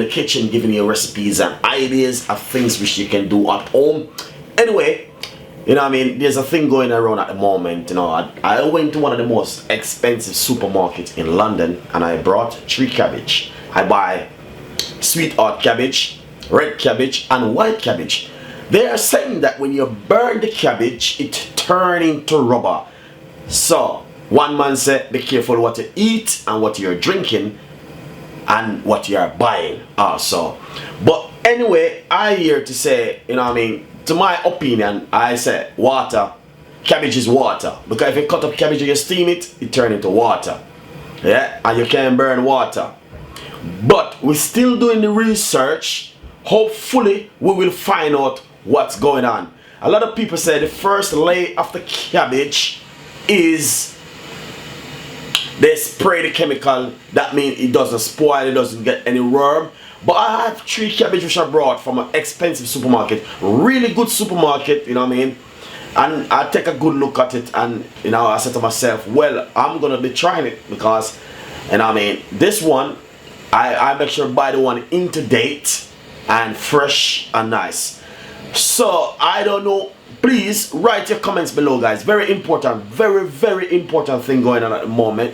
the kitchen giving you recipes and ideas of things which you can do at home. Anyway, you know what I mean, there's a thing going around at the moment. You know, I went to one of the most expensive supermarkets in London and I brought 3 cabbage. I buy sweetheart cabbage, red cabbage and white cabbage. They are saying that when you burn the cabbage, it turns into rubber. So one man said be careful what you eat and what you're drinking and what you are buying also. But anyway, I here to say, you know what I mean, to my opinion, I say water, cabbage is water. Because if you cut up cabbage and you steam it, it turns into water. Yeah, and you can burn water. But we're still doing the research. Hopefully, we will find out what's going on. A lot of people say the first layer of the cabbage is they spray the chemical. That means it doesn't spoil, it doesn't get any worm. But I have 3 cabbage which I brought from an expensive supermarket, really good supermarket, you know what I mean? And I take a good look at it and, you know, I said to myself, well, I'm gonna be trying it because, you know what I mean, this one, I make sure to buy the one into date and fresh and nice. So, I don't know, please write your comments below, guys. Very important, very important thing going on at the moment.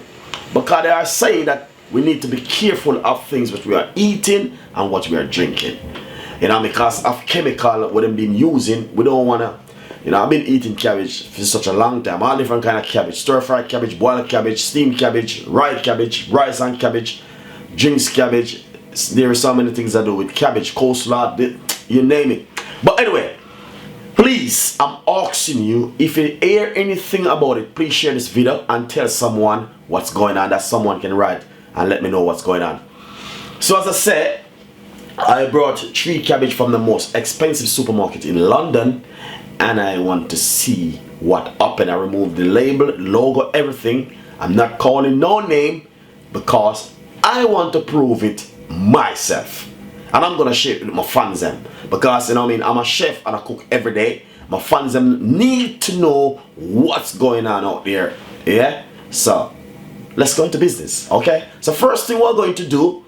Because they are saying that we need to be careful of things which we are eating and what we are drinking. You know, because of chemical what they've been using, we don't wanna, you know, I've been eating cabbage for such a long time. All different kind of cabbage, stir-fried cabbage, boiled cabbage, steamed cabbage, rice and cabbage, drinks cabbage. There are so many things I do with cabbage, coleslaw, you name it. But anyway, please, I'm asking you, if you hear anything about it, please share this video and tell someone what's going on, that someone can write and let me know what's going on. So as I said, I brought 3 cabbage from the most expensive supermarket in London and I want to see what happened. I removed the label, logo, everything. I'm not calling no name because I want to prove it myself. And I'm gonna share it with my fans them. Because, you know what I mean, I'm a chef and I cook every day. My fans them need to know what's going on out there. Yeah? So let's go into business, okay? So first thing we're going to do,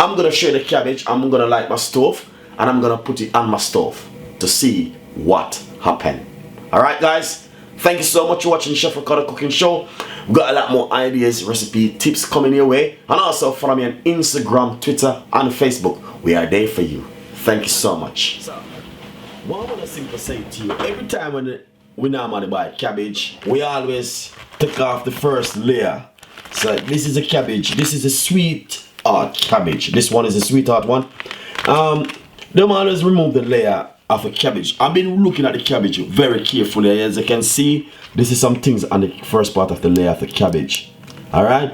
I'm gonna share the cabbage, I'm gonna light my stove, and I'm gonna put it on my stove to see what happened. Alright guys, thank you so much for watching Chef Ricardo Cooking Show. We've got a lot more ideas, recipe, tips coming your way. And also follow me on Instagram, Twitter, and Facebook. We are there for you. Thank you so much. So, what I want to simply say to you, every time when we normally buy cabbage, we always take off the first layer. So this is a cabbage, this is a sweetheart cabbage. This one is a sweetheart one. They always remove the layer of a cabbage. I've been looking at the cabbage very carefully. As you can see, this is some things on the first part of the layer of the cabbage. Alright?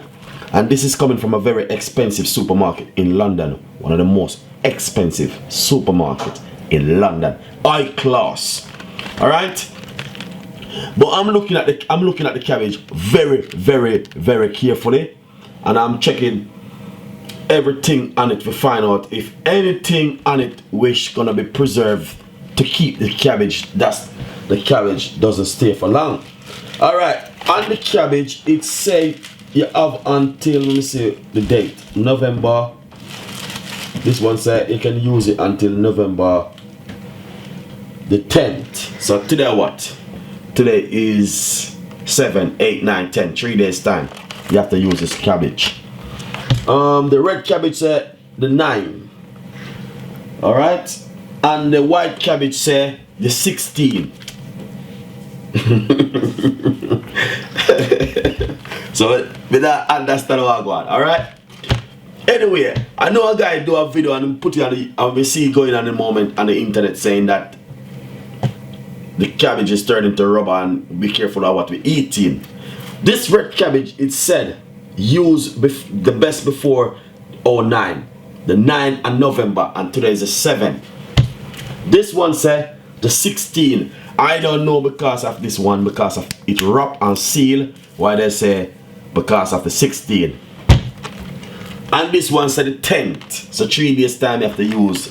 And this is coming from a very expensive supermarket in London. One of the most expensive supermarkets in London. High class. Alright? But I'm looking at the cabbage very carefully, and I'm checking everything on it to find out if anything on it which gonna be preserved to keep the cabbage, that's the cabbage doesn't stay for long. Alright, on the cabbage it say you have until, let me see the date, November. This one say you can use it until November the 10th. So today what? Today is 7, 8, 9, 10, 3 days time. You have to use this cabbage. The red cabbage say the 9. Alright? And the white cabbage say the 16. So we don't understand what I go on. Alright? Anyway, I know a guy do a video and put it on the, and we see going on the moment on the internet saying that the cabbage is turning to rubber and be careful of what we're eating. This red cabbage, it said use the best before 09, the 9 and November, and today is the 7. This one said the 16. I don't know because of this one, because of it wrap and seal, why they say because of the 16. And this one said the 10th. So 3 days time you have to use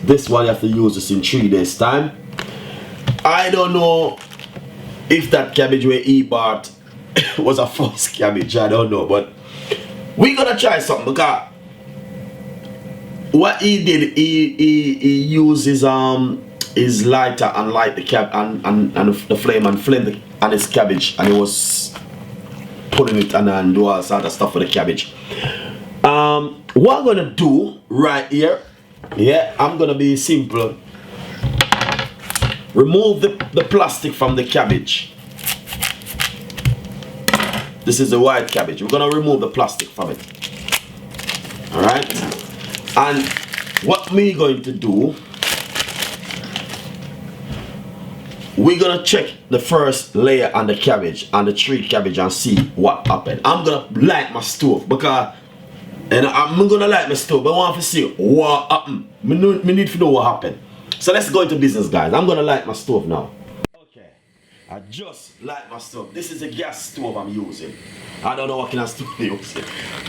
this one, you have to use this in 3 days time. I don't know if that cabbage we bought was a false cabbage, I don't know, but we're gonna try something because what he did, he used his lighter and light the the flame and flame on his cabbage, and he was putting it and do all sort of stuff with the cabbage. What I'm gonna do right here, yeah, I'm gonna be simple. Remove the plastic from the cabbage. This is the white cabbage. We're gonna remove the plastic from it. Alright? And what we're going to do, we're gonna check the first layer on the cabbage, on the tree cabbage, and see what happened. I'm gonna light my stove because, and I'm gonna light my stove, but I want to see what happened. Me need to know what happened. So let's go into business, guys. I'm gonna light my stove now. Okay, I just light my stove. This is a gas stove I'm using. I don't know what kind of stove I'm using.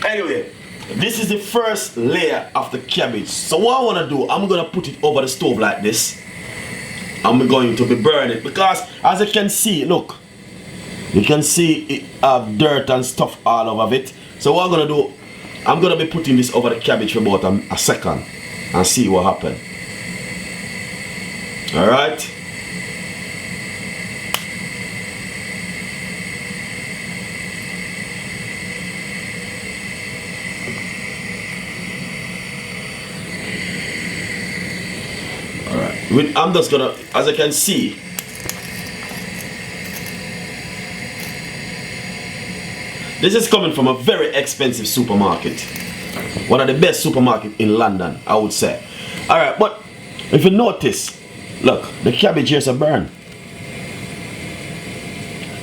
Anyway, this is the first layer of the cabbage. So what I wanna do, I'm gonna put it over the stove like this. I'm going to be burning it because, as you can see, look, you can see it have dirt and stuff all over it. So what I'm gonna do, I'm gonna be putting this over the cabbage for about a second and see what happens. All right. All right. I'm just gonna, as you can see, this is coming from a very expensive supermarket. One of the best supermarkets in London, I would say. All right, but if you notice, look, the cabbage here is a burn.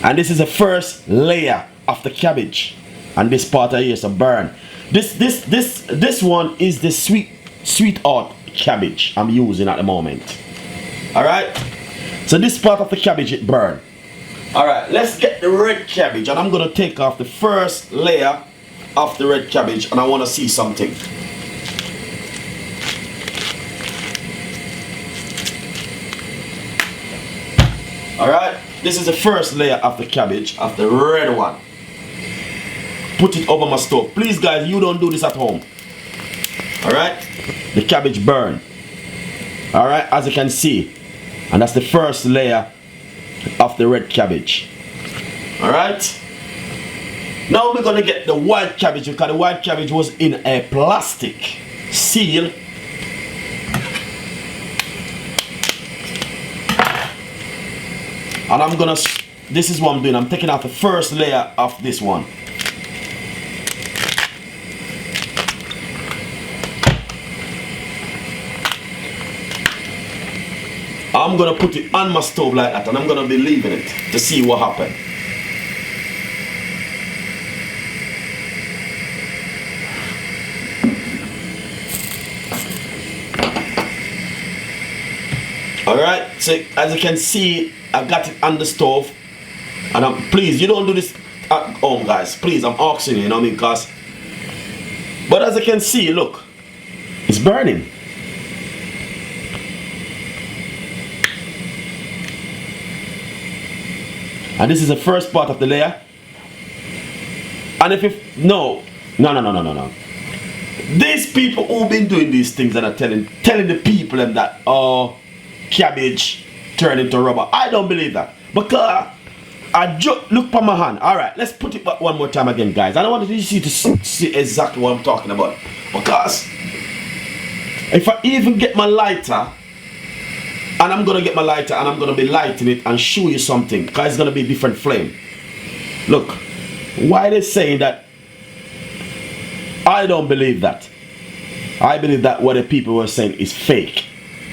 And this is the first layer of the cabbage. And this part here is a burn. This one is the sweetheart cabbage I'm using at the moment. Alright? So this part of the cabbage it burned. Alright, let's get the red cabbage, and I'm gonna take off the first layer of the red cabbage, and I wanna see something. Alright, this is the first layer of the cabbage, of the red one. Put it over my stove. Please guys, you don't do this at home. Alright, the cabbage burn. Alright, as you can see. And that's the first layer of the red cabbage. Alright. Now we're gonna get the white cabbage, because the white cabbage was in a plastic seal. And I'm gonna, this is what I'm doing. I'm taking out the first layer of this one. I'm gonna put it on my stove like that, and I'm gonna be leaving it to see what happens. Alright, so as you can see, I got it on the stove. And please, you don't do this at home, guys. Please, I'm asking you, you know what I mean? Because, but as you can see, look, it's burning. And this is the first part of the layer. And if no. These people who've been doing these things and are telling the people them that cabbage turn into rubber. I don't believe that. Because I just look for my hand. Alright, let's put it back one more time again, guys. I don't want you to see exactly what I'm talking about. Because if I even get my lighter, and I'm gonna get my lighter and I'm gonna be lighting it and show you something, because it's gonna be a different flame. Look, why they saying that? I don't believe that. I believe that what the people were saying is fake.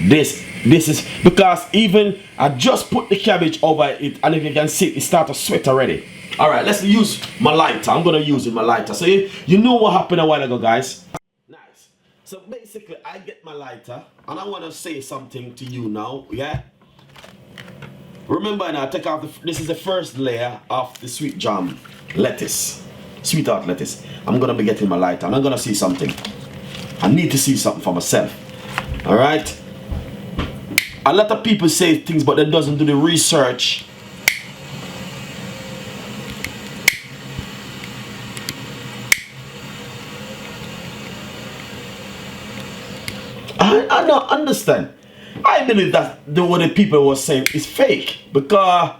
This is because even I just put the cabbage over it, and if you can see it start to sweat already. Alright, let's use my lighter. I'm gonna use my lighter. So you know what happened a while ago, guys. Nice. So basically I get my lighter and I want to say something to you now, yeah? Remember now, take off this is the first layer of the sweet jam lettuce. Sweetheart lettuce. I'm gonna be getting my lighter and I'm gonna see something. I need to see something for myself. Alright? A lot of people say things but they doesn't do the research. I don't understand. I believe that what the people were saying is fake because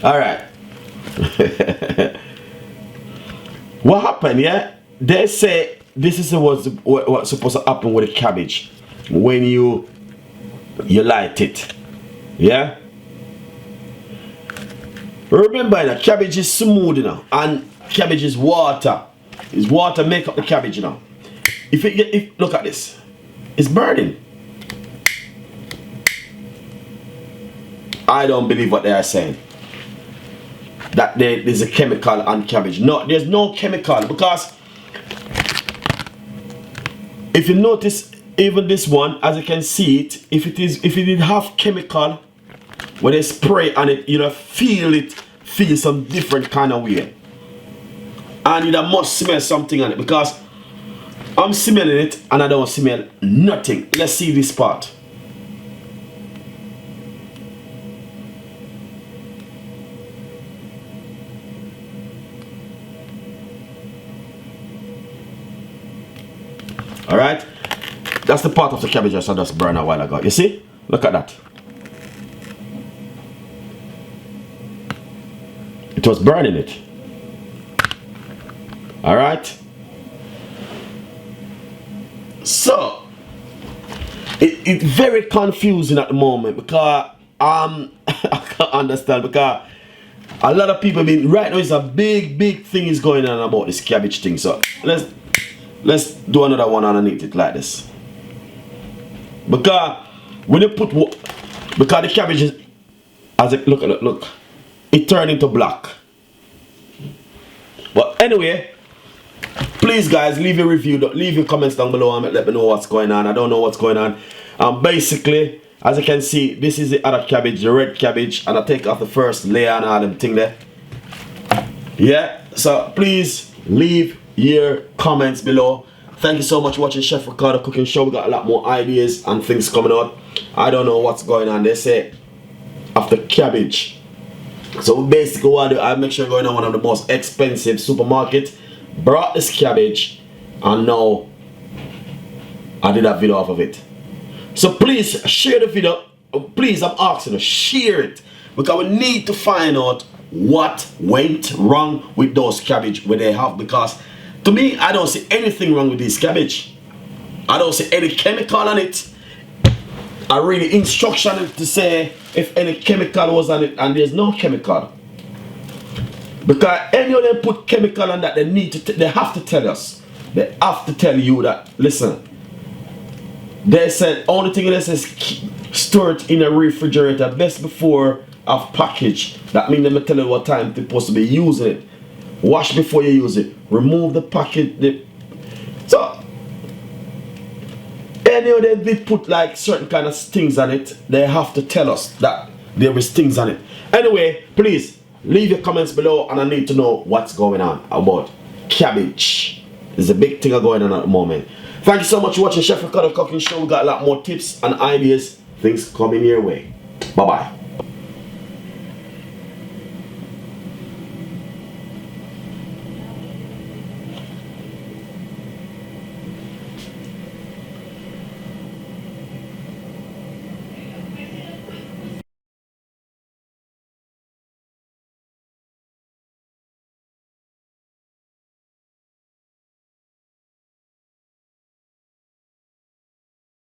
all right. What happened? Yeah, they say this is what's supposed to happen with the cabbage when you light it. Yeah. Remember that cabbage is smooth, you know, and cabbage is water. It's water make up the cabbage, you know. If look at this, it's burning. I don't believe what they are saying. That there's a chemical on cabbage. No, there's no chemical because if you notice, even this one, as you can see it, if it did have chemical, when they spray on it, you know, feel some different kind of way, and you must smell something on it because I'm smelling it and I don't smell nothing. Let's see this part. All right, that's the part of the cabbage I just burned a while ago. You see? Look at that. It was burning it. All right. So it's very confusing at the moment because I can't understand because a lot of people right now is a big thing is going on about this cabbage thing. So let's do another one underneath it like this. Because when you put because the cabbage is, as it look, it turned into black. But anyway, please guys, leave your review, leave your comments down below and let me know what's going on. I don't know what's going on. Basically, as you can see, this is the other cabbage, the red cabbage, and I take off the first layer and all them thing there. Yeah, so please leave your comments below. Thank you so much for watching Chef Ricardo Cooking Show. We got a lot more ideas and things coming out. I don't know what's going on. They say after cabbage. So basically what I do, I make sure I go in one of the most expensive supermarket, brought this cabbage, and now I did a video off of it. So please share the video. Please, I'm asking you, share it because we need to find out what went wrong with those cabbage where they have, because to me, I don't see anything wrong with this cabbage. I don't see any chemical on it. I read the instruction to say if any chemical was on it, and there's no chemical. Because any of them put chemical on that, they have to tell us. They have to tell you that, listen, they said only thing they says store it in a refrigerator best before of package. That means they tell you what time they're supposed to be using it. Wash before you use it. Remove the packet. So any of them did put like certain kind of things on it, they have to tell us that there is things on it. Anyway, please leave your comments below, and I need to know what's going on about cabbage. There's a big thing going on at the moment. Thank you so much for watching Chef Ricardo Cooking Show. We got a lot more tips and ideas, things coming your way. Bye bye.